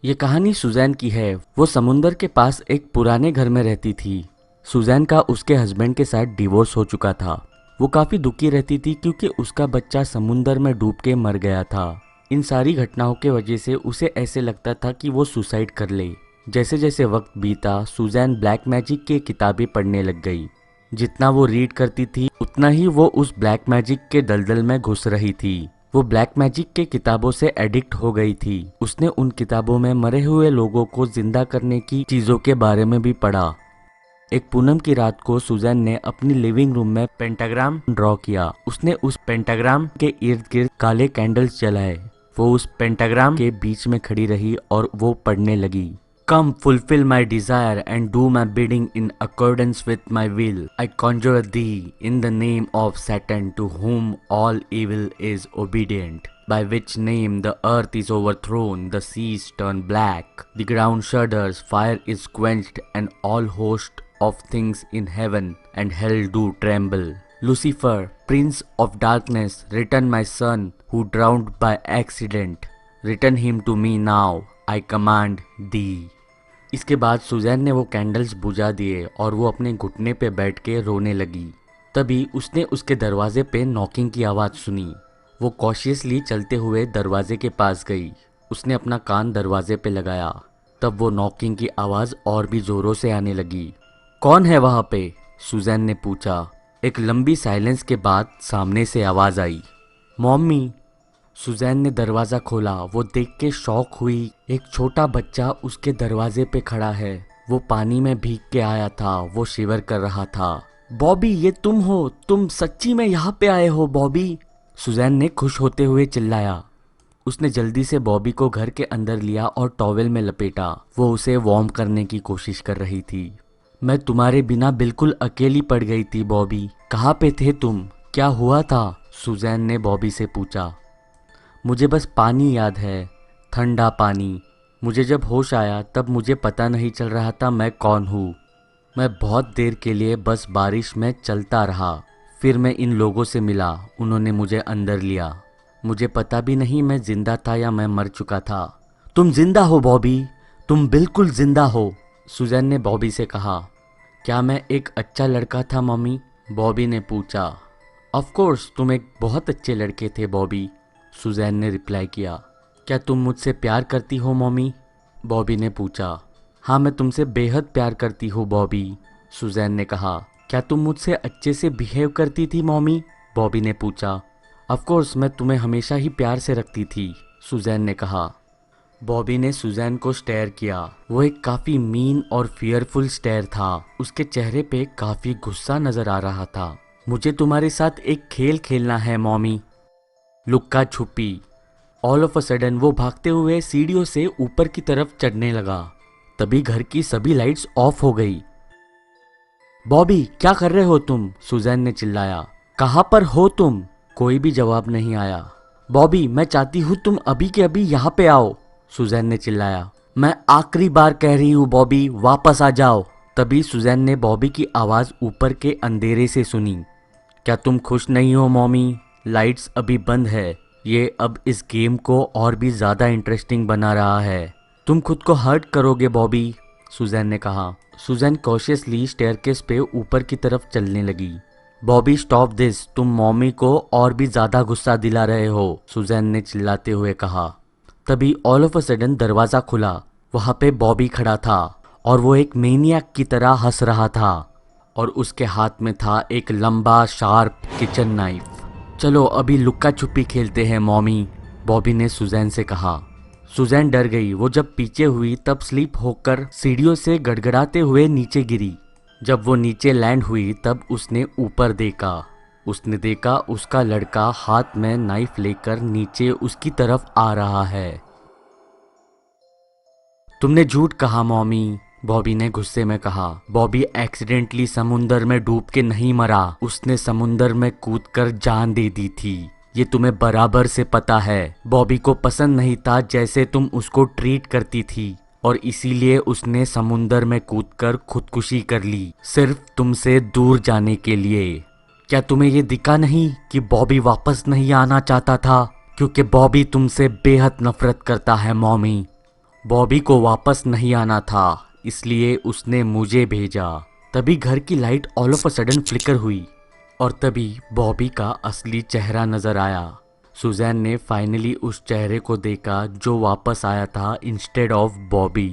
ये कहानी सुजैन की है। वो समुंदर के पास एक पुराने घर में रहती थी। सुजैन का उसके हस्बैंड के साथ डिवोर्स हो चुका था। वो काफ़ी दुखी रहती थी क्योंकि उसका बच्चा समुंदर में डूब के मर गया था। इन सारी घटनाओं के वजह से उसे ऐसे लगता था कि वो सुसाइड कर ले। जैसे जैसे वक्त बीता सुजैन ब्लैक मैजिक की किताबें पढ़ने लग गई। जितना वो रीड करती थी उतना ही वो उस ब्लैक मैजिक के दलदल में घुस रही थी। वो ब्लैक मैजिक के किताबों से एडिक्ट हो गई थी। उसने उन किताबों में मरे हुए लोगों को जिंदा करने की चीजों के बारे में भी पढ़ा। एक पूनम की रात को सुजैन ने अपनी लिविंग रूम में पेंटाग्राम ड्रॉ किया। उसने उस पेंटाग्राम के इर्द गिर्द काले कैंडल्स जलाए। वो उस पेंटाग्राम के बीच में खड़ी रही और वो पढ़ने लगी। Come fulfill my desire and do my bidding in accordance with my will. I conjure thee in the name of Saturn to whom all evil is obedient, by which name the earth is overthrown, the seas turn black, the ground shudders, fire is quenched, and all host of things in heaven and hell do tremble. Lucifer, prince of darkness, return my son who drowned by accident. Return him to me now, I command thee. इसके बाद Suzanne ने वो candles बुझा दिए और वो अपने घुटने पे बैठ के रोने लगी। तभी उसने उसके दरवाजे पे नॉकिंग की आवाज़ सुनी। वो कॉशियसली चलते हुए दरवाजे के पास गई। उसने अपना कान दरवाजे पे लगाया। तब वो नॉकिंग की आवाज़ और भी ज़ोरों से आने लगी। कौन है वहाँ पे? सुजैन ने पूछा। एक लंबी साइलेंस के बाद सामने से आवाज़ आई, मॉमी। सुजैन ने दरवाज़ा खोला। वो देख के शॉक हुई। एक छोटा बच्चा उसके दरवाजे पे खड़ा है। वो पानी में भीग के आया था। वो शिवर कर रहा था। बॉबी, ये तुम हो? तुम सच्ची में यहाँ पे आए हो बॉबी? सुजैन ने खुश होते हुए चिल्लाया। उसने जल्दी से बॉबी को घर के अंदर लिया और टॉवेल में लपेटा। वो उसे वार्म करने की कोशिश कर रही थी। मैं तुम्हारे बिना बिल्कुल अकेली पड़ गई थी बॉबी। कहाँ पे थे तुम? क्या हुआ था? सुजैन ने बॉबी से पूछा। मुझे बस पानी याद है, ठंडा पानी। मुझे जब होश आया तब मुझे पता नहीं चल रहा था मैं कौन हूँ। मैं बहुत देर के लिए बस बारिश में चलता रहा। फिर मैं इन लोगों से मिला। उन्होंने मुझे अंदर लिया। मुझे पता भी नहीं मैं जिंदा था या मैं मर चुका था। तुम जिंदा हो बॉबी, तुम बिल्कुल जिंदा हो, सुजैन ने बॉबी से कहा। क्या मैं एक अच्छा लड़का था मम्मी? बॉबी ने पूछा। ऑफ कोर्स तुम एक बहुत अच्छे लड़के थे बॉबी, सुजैन ने रिप्लाई किया। क्या तुम मुझसे प्यार करती हो मम्मी? बॉबी ने पूछा। हाँ, मैं तुमसे बेहद प्यार करती हूँ बॉबी, सुजैन ने कहा। क्या तुम मुझसे अच्छे से बिहेव करती थी मम्मी? बॉबी ने पूछा। ऑफ कोर्स मैं तुम्हें हमेशा ही प्यार से रखती थी, सुजैन ने कहा। बॉबी ने सुजैन को स्टेयर किया। वो एक काफ़ी मीन और फियरफुल स्टेयर था। उसके चेहरे पे काफ़ी गुस्सा नज़र आ रहा था। मुझे तुम्हारे साथ एक खेल खेलना है मॉमी, लुक्का छुपी। ऑल ऑफ अ सडन वो भागते हुए सीढ़ियों से ऊपर की तरफ चढ़ने लगा। तभी घर की सभी लाइट्स ऑफ हो गई। बॉबी, क्या कर रहे हो तुम? सुजैन ने चिल्लाया। कहाँ पर हो तुम? कोई भी जवाब नहीं आया। बॉबी, मैं चाहती हूँ तुम अभी के अभी यहाँ पे आओ, सुजैन ने चिल्लाया। मैं आखिरी बार कह रही हूँ बॉबी, वापस आ जाओ। तभी सुजैन ने बॉबी की आवाज़ ऊपर के अंधेरे से सुनी। क्या तुम खुश नहीं हो मॉमी? लाइट्स अभी बंद है। ये अब इस गेम को और भी ज़्यादा इंटरेस्टिंग बना रहा है। तुम खुद को हर्ट करोगे बॉबी, सुजैन ने कहा। सुजैन कॉशियसली स्टेयरकेस पे ऊपर की तरफ चलने लगी। बॉबी, स्टॉप दिस, तुम मॉमी को और भी ज़्यादा गुस्सा दिला रहे हो, सुजैन ने चिल्लाते हुए कहा। तभी ऑल ऑफ अ सडन दरवाज़ा खुला। वहाँ पे बॉबी खड़ा था और वो एक मेनियक की तरह हंस रहा था और उसके हाथ में था एक लंबा शार्प किचन नाइफ। चलो अभी लुक्का छुपी खेलते हैं मॉमी, बॉबी ने सुजैन से कहा। सुजैन डर गई। वो जब पीछे हुई तब स्लिप होकर सीढ़ियों से गड़गड़ाते हुए नीचे गिरी। जब वो नीचे लैंड हुई तब उसने ऊपर देखा। उसने देखा उसका लड़का हाथ में नाइफ लेकर नीचे उसकी तरफ आ रहा है। तुमने झूठ कहा मॉमी, बॉबी ने गुस्से में कहा। बॉबी एक्सीडेंटली समुंदर में डूब के नहीं मरा। उसने समुंदर में कूदकर जान दे दी थी। ये तुम्हें बराबर से पता है। बॉबी को पसंद नहीं था जैसे तुम उसको ट्रीट करती थी और इसीलिए उसने समुंदर में कूदकर खुदकुशी कर ली, सिर्फ तुमसे दूर जाने के लिए। क्या तुम्हें ये दिखा नहीं कि बॉबी वापस नहीं आना चाहता था? क्योंकि बॉबी तुमसे बेहद नफरत करता है मॉमी। बॉबी को वापस नहीं आना था, इसलिए उसने मुझे भेजा। तभी घर की light all of a sudden flicker हुई और तभी बॉबी का असली चेहरा नजर आया। सुजैन ने फाइनली उस चेहरे को देखा जो वापस आया था इंस्टेड ऑफ बॉबी।